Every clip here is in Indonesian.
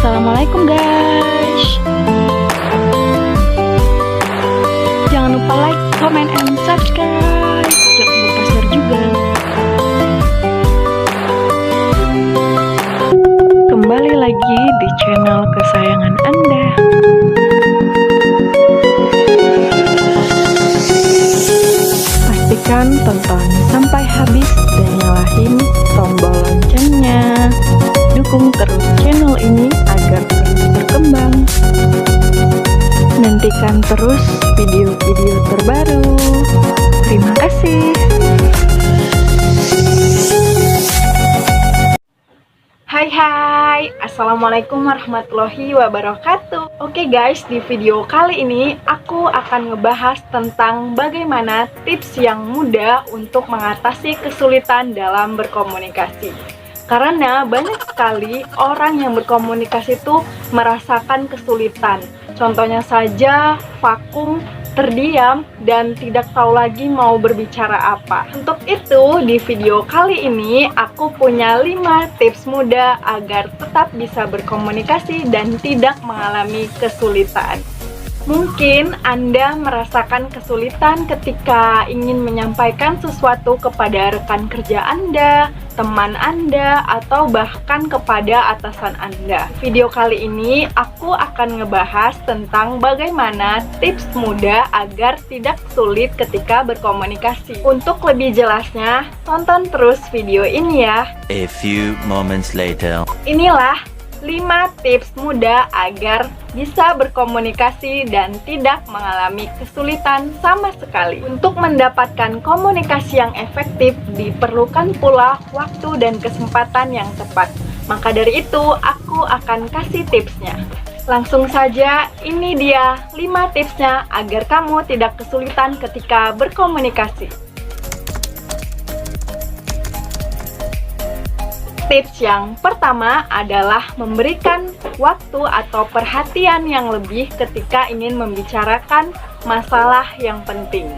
Assalamualaikum guys. Jangan lupa like, comment, and subscribe. Jangan lupa share juga. Kembali lagi di channel kesayangan Anda. Pastikan tonton sampai habis dan nyalahin tombol loncengnya. Dukung terus channel ini agar terus berkembang. Nantikan terus video-video terbaru. Terima kasih. Hai, Assalamualaikum warahmatullahi wabarakatuh. Oke guys, di video kali ini aku akan ngebahas tentang bagaimana tips yang mudah untuk mengatasi kesulitan dalam berkomunikasi. Karena banyak sekali orang yang berkomunikasi itu merasakan kesulitan. Contohnya saja vakum, terdiam, dan tidak tahu lagi mau berbicara apa. Untuk itu, di video kali ini aku punya 5 tips mudah agar tetap bisa berkomunikasi dan tidak mengalami kesulitan. Mungkin Anda merasakan kesulitan ketika ingin menyampaikan sesuatu kepada rekan kerja Anda, teman Anda, atau bahkan kepada atasan Anda. Video kali ini aku akan ngebahas tentang bagaimana tips mudah agar tidak sulit ketika berkomunikasi. Untuk lebih jelasnya, tonton terus video ini ya. A few moments later. Inilah 5 tips mudah agar bisa berkomunikasi dan tidak mengalami kesulitan sama sekali. Untuk mendapatkan komunikasi yang efektif, diperlukan pula waktu dan kesempatan yang tepat. Maka dari itu, aku akan kasih tipsnya. Langsung saja, ini dia 5 tipsnya agar kamu tidak kesulitan ketika berkomunikasi. Tips yang pertama adalah memberikan waktu atau perhatian yang lebih ketika ingin membicarakan masalah yang penting.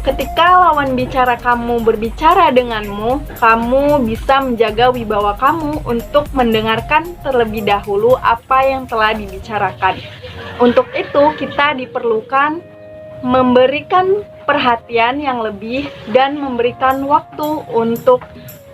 Ketika lawan bicara kamu berbicara denganmu, kamu bisa menjaga wibawa kamu untuk mendengarkan terlebih dahulu apa yang telah dibicarakan. Untuk itu, kita diperlukan memberikan perhatian yang lebih dan memberikan waktu untuk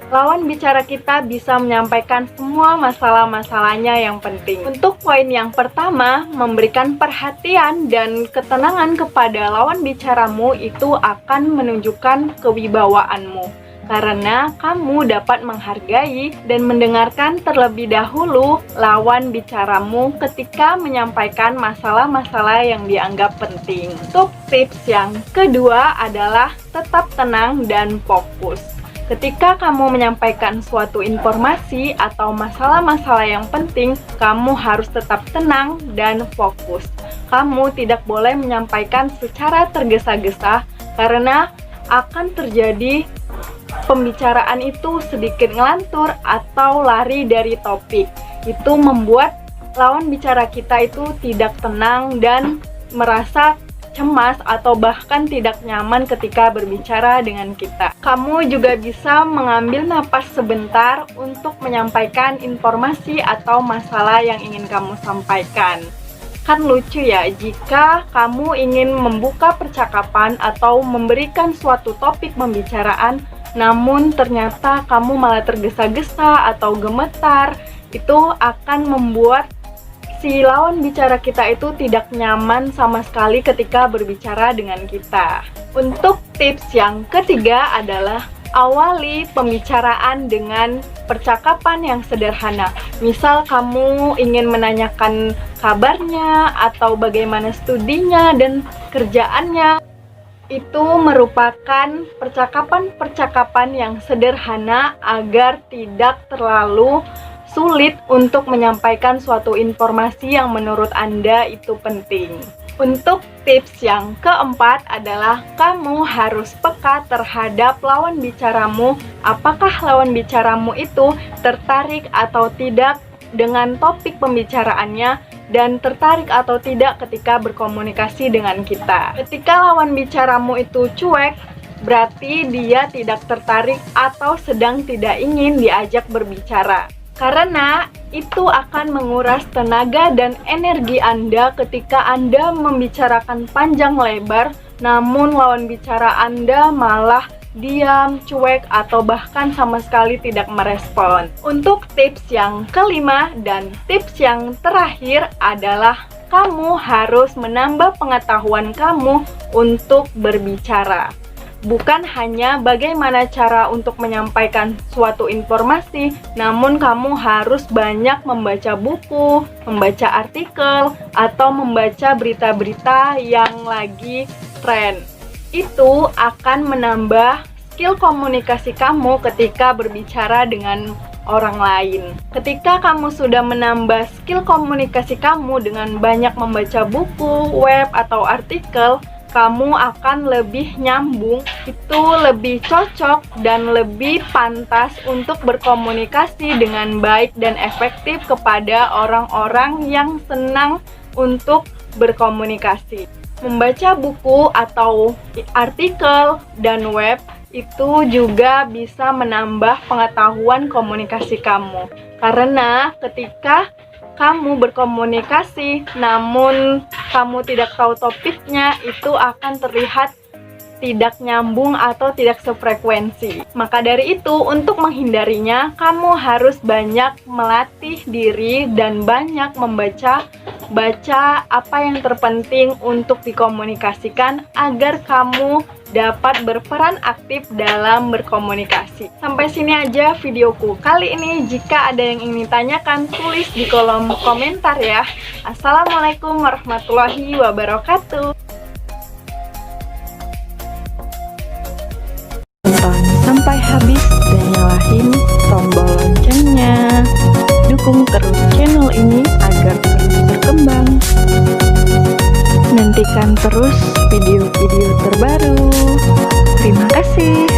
lawan bicara kita bisa menyampaikan semua masalah-masalahnya yang penting. Untuk poin yang pertama, memberikan perhatian dan ketenangan kepada lawan bicaramu itu akan menunjukkan kewibawaanmu. Karena kamu dapat menghargai dan mendengarkan terlebih dahulu lawan bicaramu ketika menyampaikan masalah-masalah yang dianggap penting. Untuk tips yang kedua adalah tetap tenang dan fokus. Ketika kamu menyampaikan suatu informasi atau masalah-masalah yang penting, kamu harus tetap tenang dan fokus. Kamu tidak boleh menyampaikan secara tergesa-gesa karena akan terjadi pembicaraan itu sedikit ngelantur atau lari dari topik. Itu membuat lawan bicara kita itu tidak tenang dan merasa cemas atau bahkan tidak nyaman ketika berbicara dengan kita. Kamu juga bisa mengambil napas sebentar untuk menyampaikan informasi atau masalah yang ingin kamu sampaikan. Kan lucu ya, jika kamu ingin membuka percakapan atau memberikan suatu topik pembicaraan, namun ternyata kamu malah tergesa-gesa atau gemetar, itu akan membuat si lawan bicara kita itu tidak nyaman sama sekali ketika berbicara dengan kita. Untuk tips yang ketiga adalah awali pembicaraan dengan percakapan yang sederhana. Misal kamu ingin menanyakan kabarnya atau bagaimana studinya dan kerjaannya. Itu merupakan percakapan-percakapan yang sederhana agar tidak terlalu sulit untuk menyampaikan suatu informasi yang menurut Anda itu penting. Untuk tips yang keempat adalah kamu harus peka terhadap lawan bicaramu. Apakah lawan bicaramu itu tertarik atau tidak dengan topik pembicaraannya dan tertarik atau tidak ketika berkomunikasi dengan kita. Ketika lawan bicaramu itu cuek, berarti dia tidak tertarik atau sedang tidak ingin diajak berbicara. Karena itu akan menguras tenaga dan energi Anda ketika Anda membicarakan panjang lebar, namun lawan bicara Anda malah diam, cuek, atau bahkan sama sekali tidak merespon. Untuk tips yang kelima dan tips yang terakhir adalah kamu harus menambah pengetahuan kamu untuk berbicara. Bukan hanya bagaimana cara untuk menyampaikan suatu informasi, namun kamu harus banyak membaca buku, membaca artikel, atau membaca berita-berita yang lagi tren. Itu akan menambah skill komunikasi kamu ketika berbicara dengan orang lain. Ketika kamu sudah menambah skill komunikasi kamu dengan banyak membaca buku, web, atau artikel, kamu akan lebih nyambung, itu lebih cocok dan lebih pantas untuk berkomunikasi dengan baik dan efektif kepada orang-orang yang senang untuk berkomunikasi. Membaca buku atau artikel dan web itu juga bisa menambah pengetahuan komunikasi kamu. Karena ketika kamu berkomunikasi namun kamu tidak tahu topiknya, itu akan terlihat tidak nyambung atau tidak sefrekuensi. Maka dari itu, untuk menghindarinya, kamu harus banyak melatih diri dan banyak membaca apa yang terpenting untuk dikomunikasikan agar kamu dapat berperan aktif dalam berkomunikasi. Sampai sini aja videoku kali ini. Jika ada yang ingin ditanyakan, tulis di kolom komentar ya. Assalamualaikum warahmatullahi wabarakatuh. Tonton sampai habis dan nyalahin tombol loncengnya. Dukung terus channel ini agar terus berkembang. Nantikan terus video-video terbaru. Terima kasih.